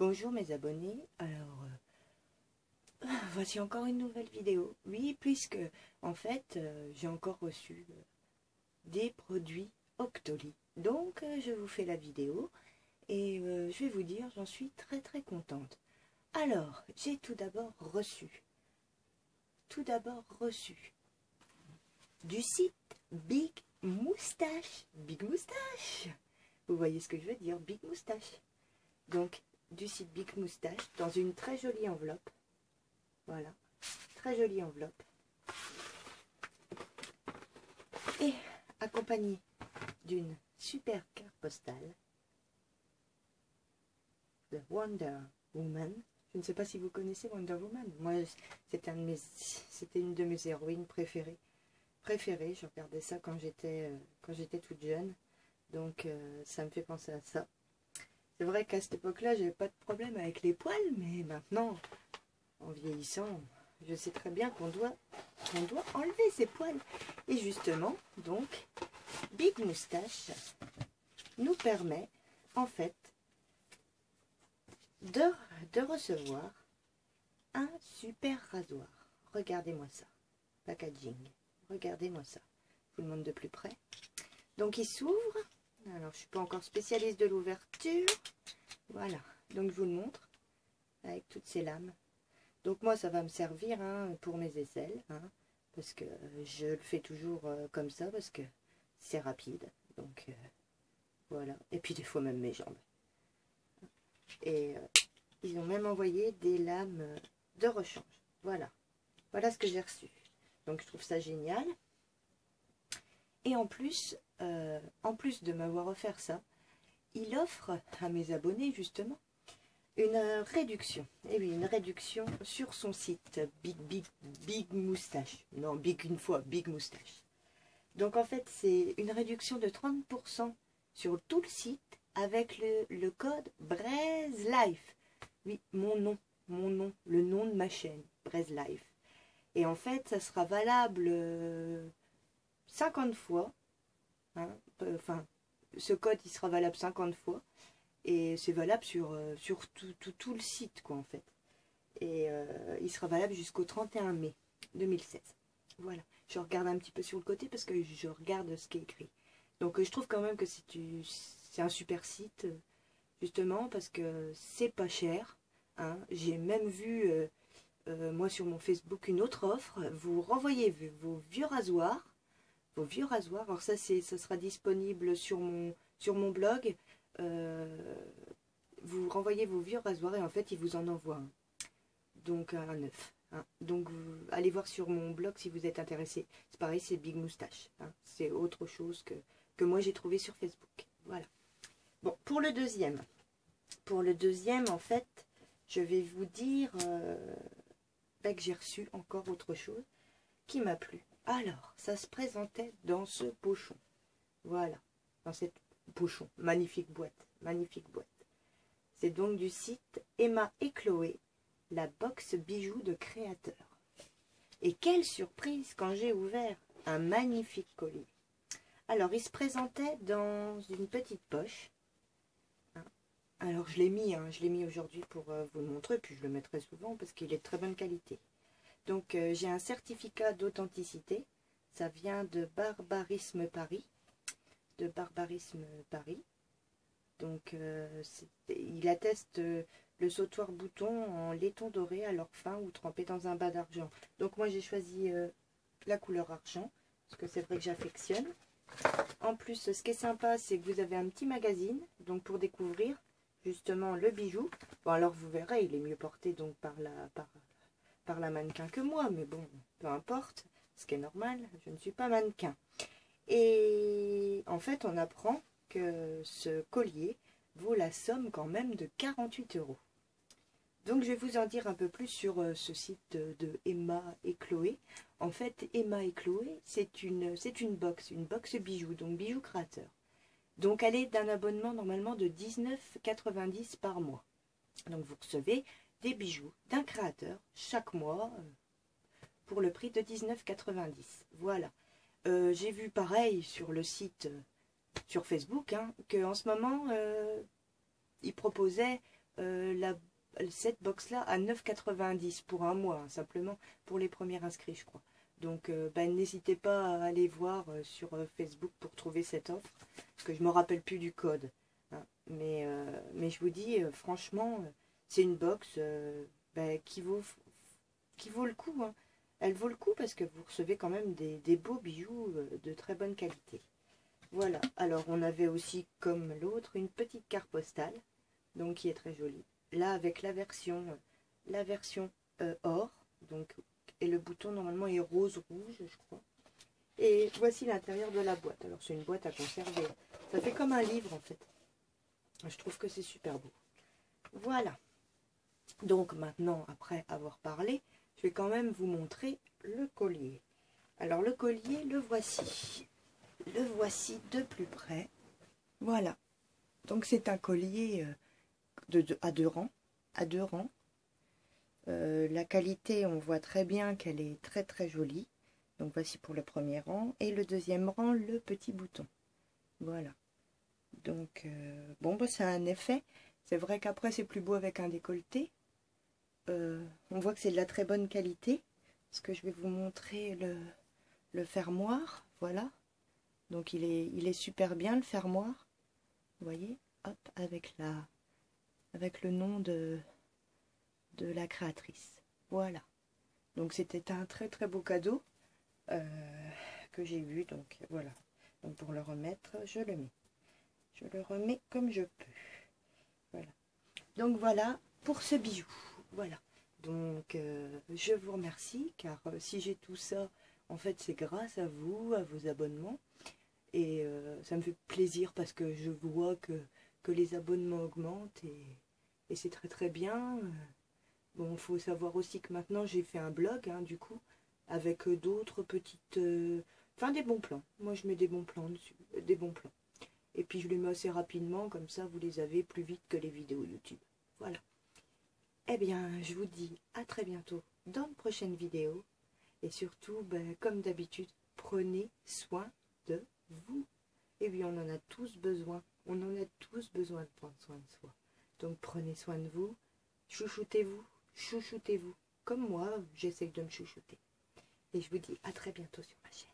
Bonjour mes abonnés, alors voici encore une nouvelle vidéo. Oui, puisque en fait j'ai encore reçu des produits Octoly. Donc je vous fais la vidéo et je vais vous dire, j'en suis très contente. Alors, j'ai tout d'abord reçu du site Big Moustache. Big Moustache, vous voyez ce que je veux dire, Big Moustache. Donc, du site Big Moustache, dans une très jolie enveloppe. Voilà, très jolie enveloppe. Et accompagnée d'une super carte postale. The Wonder Woman. Je ne sais pas si vous connaissez Wonder Woman. Moi, c'était une de mes héroïnes préférées. Je regardais ça quand j'étais toute jeune. Donc, ça me fait penser à ça. C'est vrai qu'à cette époque-là, j'avais pas de problème avec les poils, mais maintenant, en vieillissant, je sais très bien qu'on doit enlever ses poils. Et justement, donc, Big Moustache nous permet, en fait, de recevoir un super rasoir. Regardez-moi ça. Packaging. Regardez-moi ça. Je vous le montre de plus près. Donc, il s'ouvre. Alors, je ne suis pas encore spécialiste de l'ouverture. Voilà. Donc, je vous le montre. Avec toutes ces lames. Donc, moi, ça va me servir pour mes aisselles. Parce que je le fais toujours comme ça. Parce que c'est rapide. Donc, voilà. Et puis, des fois, même mes jambes. Et ils ont même envoyé des lames de rechange. Voilà. Voilà ce que j'ai reçu. Donc, je trouve ça génial. Et en plus de m'avoir offert ça, il offre à mes abonnés, justement, une réduction. Et oui, une réduction sur son site Big Moustache. Non, Big une fois, Big Moustache. Donc, en fait, c'est une réduction de 30% sur tout le site avec le code BraiseLife. Oui, mon nom, le nom de ma chaîne, BraiseLife. Et en fait, ça sera valable 50 fois. Enfin, ce code, il sera valable 50 fois. Et c'est valable sur tout le site, quoi, en fait. Et il sera valable jusqu'au 31 mai 2016. Voilà. Je regarde un petit peu sur le côté parce que je regarde ce qui est écrit. Donc, je trouve quand même que c'est un super site, justement, parce que c'est pas cher. J'ai même vu, moi, sur mon Facebook, une autre offre. Vous renvoyez vos vieux rasoirs. Alors ça sera disponible sur mon blog. Vous renvoyez vos vieux rasoirs et en fait, ils vous en envoient un. Donc, un neuf. Donc, allez voir sur mon blog si vous êtes intéressé. C'est pareil, c'est Big Moustache. C'est autre chose que moi, j'ai trouvé sur Facebook. Voilà. Bon, pour le deuxième, en fait, je vais vous dire que j'ai reçu encore autre chose qui m'a plu. Alors, ça se présentait dans ce pochon. Voilà, dans cette pochon. Magnifique boîte. C'est donc du site Emma et Chloé, la box bijoux de créateur. Et quelle surprise quand j'ai ouvert un magnifique collier. Alors, il se présentait dans une petite poche. Alors, je l'ai mis aujourd'hui pour vous le montrer, puis je le mettrai souvent parce qu'il est de très bonne qualité. Donc, j'ai un certificat d'authenticité. Ça vient de Barbarisme Paris. Donc, il atteste le sautoir bouton en laiton doré à l'or fin ou trempé dans un bas d'argent. Donc, moi, j'ai choisi la couleur argent, parce que c'est vrai que j'affectionne. En plus, ce qui est sympa, c'est que vous avez un petit magazine, donc pour découvrir justement le bijou. Bon, alors, vous verrez, il est mieux porté donc par la mannequin que moi, mais bon, peu importe, ce qui est normal, je ne suis pas mannequin. Et en fait, on apprend que ce collier vaut la somme quand même de 48 €. Donc, je vais vous en dire un peu plus sur ce site de Emma et Chloé. En fait, Emma et Chloé, c'est une box bijoux, donc bijoux créateur. Donc, elle est d'un abonnement normalement de 19,90 € par mois. Donc, vous recevez des bijoux d'un créateur chaque mois pour le prix de 19,90 €. Voilà. J'ai vu pareil sur le site, sur Facebook, qu'en ce moment, ils proposaient cette box-là à 9,90 pour un mois, hein, simplement pour les premiers inscrits, je crois. Donc, n'hésitez pas à aller voir sur Facebook pour trouver cette offre, parce que je ne me rappelle plus du code. Hein. Mais je vous dis, franchement, c'est une box qui vaut le coup. Hein. Elle vaut le coup parce que vous recevez quand même des beaux bijoux de très bonne qualité. Voilà. Alors, on avait aussi, comme l'autre, une petite carte postale, donc qui est très jolie. Là, avec la version or, donc, et le bouton normalement est rose-rouge, je crois. Et voici l'intérieur de la boîte. Alors, c'est une boîte à conserver. Ça fait comme un livre, en fait. Je trouve que c'est super beau. Voilà. Donc, maintenant, après avoir parlé, je vais quand même vous montrer le collier. Alors, le collier, le voici. Le voici de plus près. Voilà. Donc, c'est un collier à deux rangs. La qualité, on voit très bien qu'elle est très très jolie. Donc voici pour le premier rang. Et le deuxième rang, le petit bouton. Voilà. Donc, bon, ça a un effet. C'est vrai qu'après, c'est plus beau avec un décolleté. On voit que c'est de la très bonne qualité. Parce que je vais vous montrer le fermoir. Voilà. Donc, il est super bien, le fermoir. Vous voyez, hop, avec le nom de la créatrice. Voilà. Donc c'était un très très beau cadeau que j'ai eu. Donc voilà. Donc pour le remettre, je le mets. Je le remets comme je peux. Voilà. Donc voilà pour ce bijou. Voilà. Donc je vous remercie car si j'ai tout ça, en fait c'est grâce à vous, à vos abonnements. Et ça me fait plaisir parce que je vois que les abonnements augmentent et c'est très très bien. Bon, il faut savoir aussi que maintenant j'ai fait un blog, hein, du coup, avec d'autres petites... Enfin, des bons plans. Moi, je mets des bons plans dessus. Des bons plans. Et puis, je les mets assez rapidement, comme ça, vous les avez plus vite que les vidéos YouTube. Voilà. Eh bien, je vous dis à très bientôt dans une prochaine vidéo. Et surtout, comme d'habitude, prenez soin de vous. Et oui, on en a tous besoin. On en a tous besoin de prendre soin de soi. Donc, prenez soin de vous. Chouchoutez-vous. Chouchoutez-vous. Comme moi, j'essaye de me chouchouter. Et je vous dis à très bientôt sur ma chaîne.